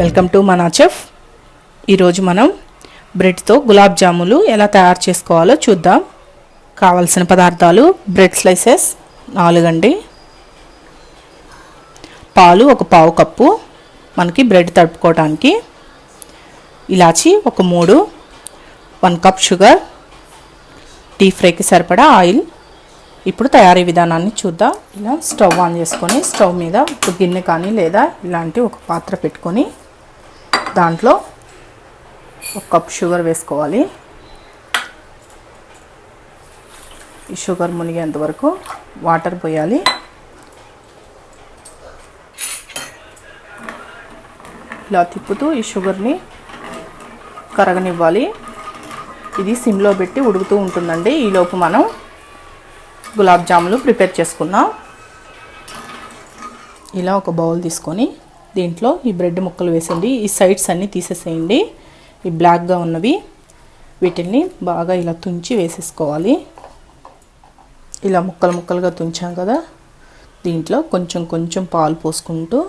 Welcome to మనా chef. ఈరోజు మనం బ్రెడ్తో గులాబ్ జాములు ఎలా తయారు చేసుకోవాలో చూద్దాం. కావలసిన పదార్థాలు: బ్రెడ్ స్లైసెస్ 4 అండి, పాలు 1/2 కప్పు మనకి బ్రెడ్ తడుపుకోవడానికి, ఇలాచి 3, 1 కప్ షుగర్, డీప్ ఫ్రైకి సరిపడా ఆయిల్. ఇప్పుడు తయారీ విధానాన్ని చూద్దాం. ఇలా స్టవ్ ఆన్ చేసుకొని స్టవ్ మీద ఒక గిన్నె కానీ లేదా ఇలాంటి ఒక పాత్ర పెట్టుకొని దాంట్లో 1 కప్ షుగర్ వేసుకోవాలి. ఈ షుగర్ మునిగేంత వరకు వాటర్ పోయాలి. ఇలా తిప్పుతూ ఈ షుగర్ని కరగనివ్వాలి. ఇది సిమ్లో పెట్టి ఉడుకుతూ ఉంటుందండి. ఈలోపు మనం గులాబ్ జాములు ప్రిపేర్ చేసుకుందాం. ఇలా ఒక బౌల్ తీసుకొని దీంట్లో ఈ బ్రెడ్ ముక్కలు వేసేయండి. ఈ సైడ్స్ అన్నీ తీసేసేయండి. ఈ బ్లాక్గా ఉన్నవి వీటిని బాగా ఇలా తుంచి వేసేసుకోవాలి. ఇలా ముక్కలు ముక్కలుగా తుంచాం కదా, దీంట్లో కొంచెం కొంచెం పాలు పోసుకుంటూ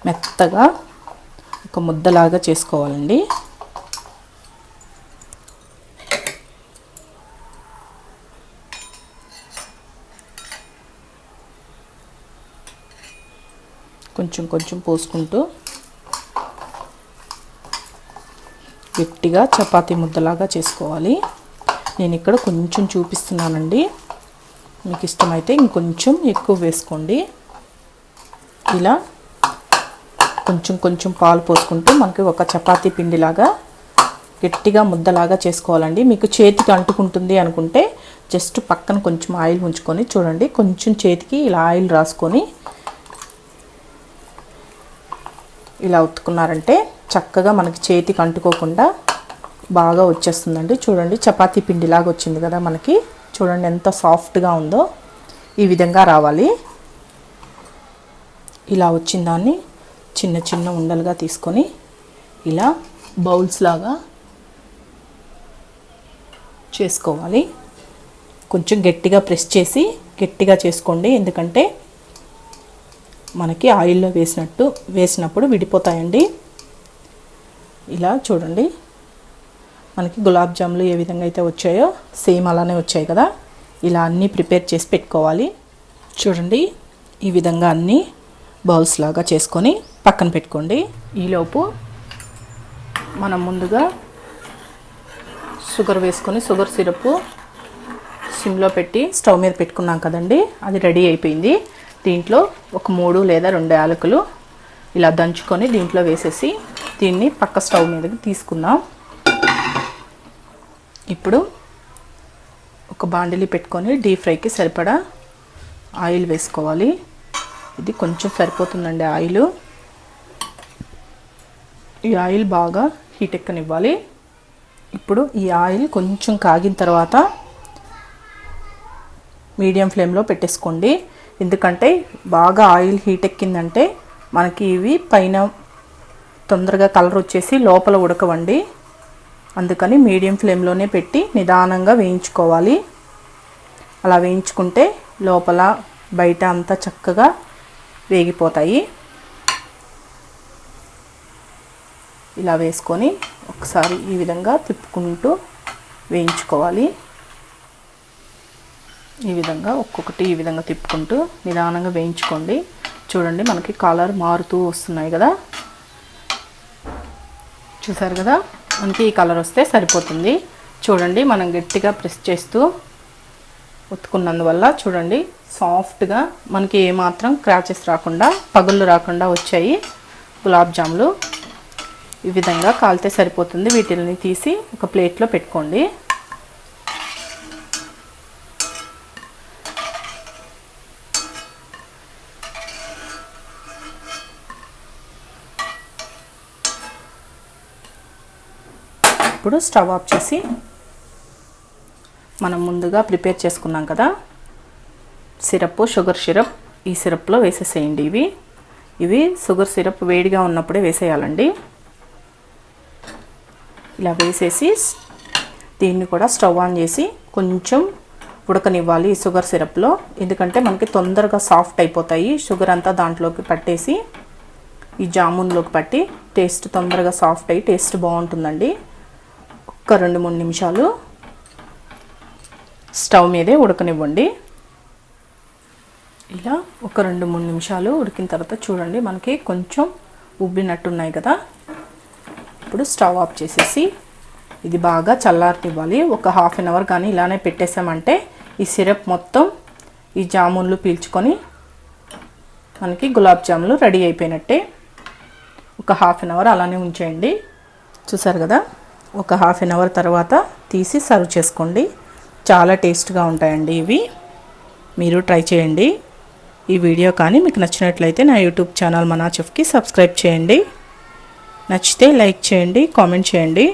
మెత్తగా ఒక ముద్దలాగా చేసుకోవాలండి. కొంచెం కొంచెం పోసుకుంటూ గట్టిగా చపాతీ ముద్దలాగా చేసుకోవాలి. నేను ఇక్కడ కొంచెం చూపిస్తున్నానండి, మీకు ఇష్టమైతే ఇంకొంచెం ఎక్కువ వేసుకోండి. ఇలా కొంచెం కొంచెం పాలు పోసుకుంటూ మనకి ఒక చపాతీ పిండిలాగా గట్టిగా ముద్దలాగా చేసుకోవాలండి. మీకు చేతికి అంటుకుంటుంది అనుకుంటే జస్ట్ పక్కన కొంచెం ఆయిల్ ఉంచుకొని చూడండి, కొంచెం చేతికి ఇలా ఆయిల్ రాసుకొని ఇలా ఉత్తుకున్నారంటే చక్కగా మనకి చేతికి అంటుకోకుండా బాగా వచ్చేస్తుందండి. చూడండి, చపాతీ పిండిలాగా వచ్చింది కదా మనకి. చూడండి ఎంత సాఫ్ట్గా ఉందో. ఈ విధంగా రావాలి. ఇలా వచ్చిన దాన్ని చిన్న చిన్న ఉండలుగా తీసుకొని ఇలా బౌల్స్ లాగా చేసుకోవాలి. కొంచెం గట్టిగా ప్రెస్ చేసి గట్టిగా చేసుకోండి, ఎందుకంటే మనకి ఆయిల్లో వేసినప్పుడు విడిపోతాయండి. ఇలా చూడండి, మనకి గులాబ్ జాములు ఏ విధంగా అయితే వచ్చాయో సేమ్ అలానే వచ్చాయి కదా. ఇలా అన్నీ ప్రిపేర్ చేసి పెట్టుకోవాలి. చూడండి, ఈ విధంగా అన్నీ బౌల్స్ లాగా చేసుకొని పక్కన పెట్టుకోండి. ఈలోపు మనం ముందుగా షుగర్ వేసుకొని షుగర్ సిరప్ సిమ్లో పెట్టి స్టవ్ మీద పెట్టుకున్నాం కదండి, అది రెడీ అయిపోయింది. దీంట్లో ఒక 3 లేదా 2 యాలకులు ఇలా దంచుకొని దీంట్లో వేసేసి దీన్ని పక్క స్టవ్ మీదకి తీసుకుందాం. ఇప్పుడు ఒక బాండిలి పెట్టుకొని డీప్ ఫ్రైకి సరిపడా ఆయిల్ వేసుకోవాలి. ఇది కొంచెం సరిపోతుందండి ఆయిల్. ఈ ఆయిల్ బాగా హీట్ ఎక్కనివ్వాలి. ఇప్పుడు ఈ ఆయిల్ కొంచెం కాగిన తర్వాత మీడియం ఫ్లేమ్లో పెట్టేసుకోండి, ఎందుకంటే బాగా ఆయిల్ హీట్ ఎక్కిందంటే మనకి ఇవి పైన తొందరగా కలర్ వచ్చేసి లోపల ఉడకవండి. అందుకని మీడియం ఫ్లేమ్లోనే పెట్టి నిదానంగా వేయించుకోవాలి. అలా వేయించుకుంటే లోపల బయట అంతా చక్కగా వేగిపోతాయి. ఇలా వేసుకొని ఒకసారి ఈ విధంగా తిప్పుకుంటూ వేయించుకోవాలి. ఈ విధంగా ఒక్కొక్కటి ఈ విధంగా తిప్పుకుంటూ నిదానంగా వేయించుకోండి. చూడండి, మనకి కలర్ మారుతూ వస్తున్నాయి కదా. చూసారు కదా, మనకి ఈ కలర్ వస్తే సరిపోతుంది. చూడండి, మనం గట్టిగా ప్రెస్ చేస్తూ ఉత్తుకున్నందువల్ల చూడండి సాఫ్ట్గా మనకి ఏమాత్రం క్రాచెస్ రాకుండా పగుళ్ళు రాకుండా వచ్చాయి గులాబ్ జాములు. ఈ విధంగా కాలితే సరిపోతుంది. వీటిని తీసి ఒక ప్లేట్లో పెట్టుకోండి. ఇప్పుడు స్టవ్ ఆఫ్ చేసి మనం ముందుగా ప్రిపేర్ చేసుకున్నాం కదా సిరప్, షుగర్ సిరప్, ఈ సిరప్లో వేసేసేయండి. ఇవి షుగర్ సిరప్ వేడిగా ఉన్నప్పుడే వేసేయాలండి. ఇలా వేసేసి దీన్ని కూడా స్టవ్ ఆన్ చేసి కొంచెం ఉడకనివ్వాలి ఈ షుగర్ సిరప్లో. ఎందుకంటే మనకి తొందరగా సాఫ్ట్ అయిపోతాయి. షుగర్ అంతా దాంట్లోకి పట్టేసి ఈ జామున్లోకి పట్టి టేస్ట్ తొందరగా సాఫ్ట్ అయ్యి టేస్ట్ బాగుంటుందండి. ఒక 2-3 నిమిషాలు స్టవ్ మీదే ఉడకనివ్వండి. ఇలా ఒక 2-3 నిమిషాలు ఉడికిన తర్వాత చూడండి మనకి కొంచెం ఉబ్బినట్టున్నాయి కదా. ఇప్పుడు స్టవ్ ఆఫ్ చేసేసి ఇది బాగా చల్లారనివ్వాలి. ఒక హాఫ్ అన్ అవర్ కానీ ఇలానే పెట్టేసామంటే ఈ సిరప్ మొత్తం ఈ జామున్లు పీల్చుకొని మనకి గులాబ్ జాములు రెడీ అయిపోయినట్టే. ఒక హాఫ్ అన్ అవర్ అలానే ఉంచేయండి. చూసారు కదా, ఒక హాఫ్ అన్ అవర్ తర్వాత తీసి సర్వ్ చేసుకోండి. చాలా టేస్ట్గా ఉంటాయండి ఇవి. మీరు ట్రై చేయండి. ఈ వీడియో కానీ మీకు నచ్చినట్లయితే నా యూట్యూబ్ ఛానల్ మనా చెఫ్కి సబ్స్క్రైబ్ చేయండి. నచ్చితే లైక్ చేయండి, కామెంట్ చేయండి.